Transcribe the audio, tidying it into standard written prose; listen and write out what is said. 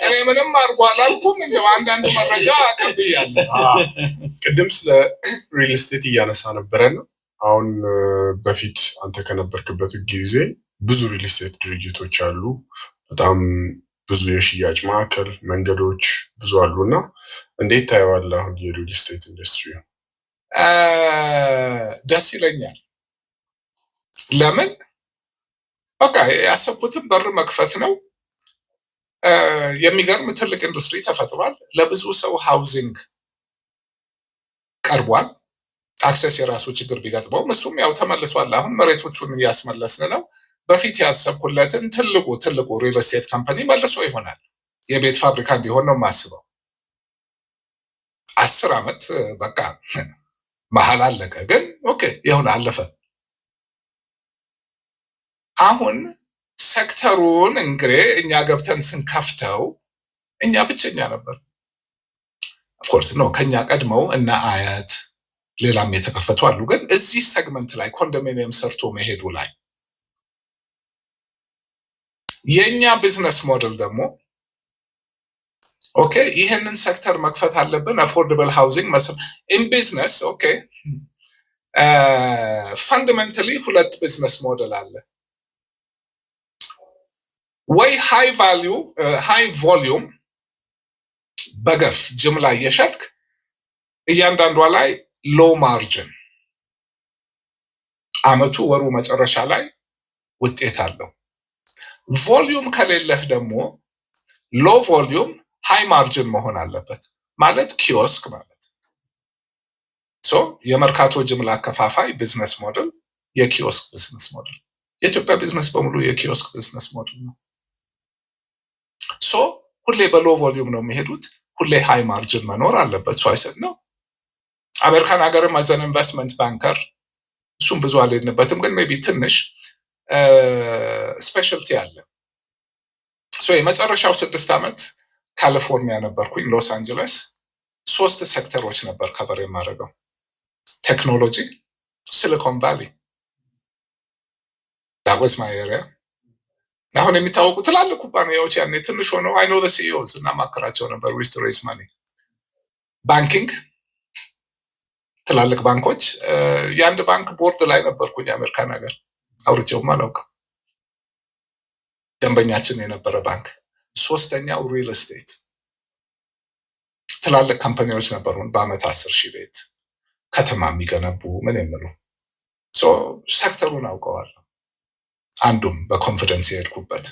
እኔ ምንም አርጓ አላልኩም እንደው አንዳንድ መረጃ አቀብያለሁ ቅድም ስለ ሪል ስቴት እያነሳ ነበርና አሁን በፊት አንተ ከነበርክበት ጊዜ ብዙ ሪል ስቴት ድርጅቶች አሉ በጣም ብዙ የሽያጭ ማዕከል መንገዶች ብዙ አሉና እንዴት ታየዋለህ አሁን የሪል ስቴት ኢንዱስትሪ ደስ ይለኛል ለምን በቃ ያሰብኩትን በር መክፈት ነው የሚገርም ትልቅ ኢንዱስትሪ ተፈጥሯል ለብዙ ሰው ሃውዚንግ ቀርቧል አክሰስ የራሱ ችግር ቢገጥመው እሱም ያው ተመልሷል አሁን መሬቶቹን ያስመለስን ነው በፊት ያሰብኩለትን ትልቁ ሪል ስቴት ካምፓኒ መልሶ ይሆናል የቤት ፋብሪካ እንዲሆን ነው ማስበው 10 አመት በቃ መሃል አለቀ ግን ኦኬ ይሁን አለፈ አሁን ሴክተሩን እንግዲህ እኛ ገብተን ስንከፍተው እኛ ብቸኛ ነበር ኦፍ ኮርስ ነው ከኛ ቀድመው እና አያት ሌላም የተከፈቱ አሉ ግን እዚህ ሴግመንት ላይ ኮንዶሚኒየም ሰርቶ መሄዱ ላይ የኛ ቢዝነስ ሞዴል ደግሞ ኦኬ ይሄንን ሴክተር መክፈት አለብን አፎርደብል ሃውዚንግ ኢን ቢዝነስ ኦኬ ፈንዳሜንታሊ ሁለት ቢዝነስ ሞዴል አለ ወይ ሃይ ቮሊዩም በገፍ ጅምላ እየሸጥክ እያንዳንዷ ላይ ሎ ማርጂን አመቱ ወሩ መጨረሻ ላይ ውጤት አለው ቮሊዩም ከሌለህ ደግሞ ሎ ቮሊዩም ሃይ ማርጂን መሆን አለበት ማለት ኪዮስክ ማለት ሶ የመርካቶ ጅምላ አከፋፋይ ቢዝነስ ሞዴል የኪዮስክ ቢዝነስ ሞዴል የኢትዮጵያ ቢዝነስ በሙሉ የኪዮስክ ቢዝነስ ሞዴል ነው ሶ ሁሌ በሎ ቮሊዩም ነው የሚሄዱት ሁሌ ሃይ ማርጂን መኖር አለበት ሶ አይሰድ ነው አሜሪካን ሀገርም አዘን ኢንቨስትመንት ባንከር እሱም ብዙ አልሄድንበትም ግን ሜቢ ትንሽ ስፔሻልቲ አለ ሶ የመጨረሻው 6 አመት ካሊፎርኒያ ነበርኩኝ ሎስ አንጀለስ 3 ሴክተሮች ነበር ከበር የማደርገው ቴክኖሎጂ ሲሊኮን ቫሊ that was my area አሁን የሚታወቁ ትላልቅ ኩባንያዎች ያኔ ትንሽ ሆነው I know the CEOs እና ማከራቸው ነበር with to raise money ባንኪንግ ትላልቅ ባንኮች የአንድ ባንክ ቦርድ ላይ ነበርኩኝ አሜሪካን ሀገር አውርቼውም አላውቅም ደንበኛችን የነበረ ባንክ ሶስተኛው ሪል ስቴት ትላልቅ ካምፓኒዎች ነበሩን በአመት 10,000 ቤት ከተማ የሚገነቡ ምን የሚሉ ሶ ሴክተሩን አውቀዋለሁ አንዱም በኮንፊደንስ የሄድኩበት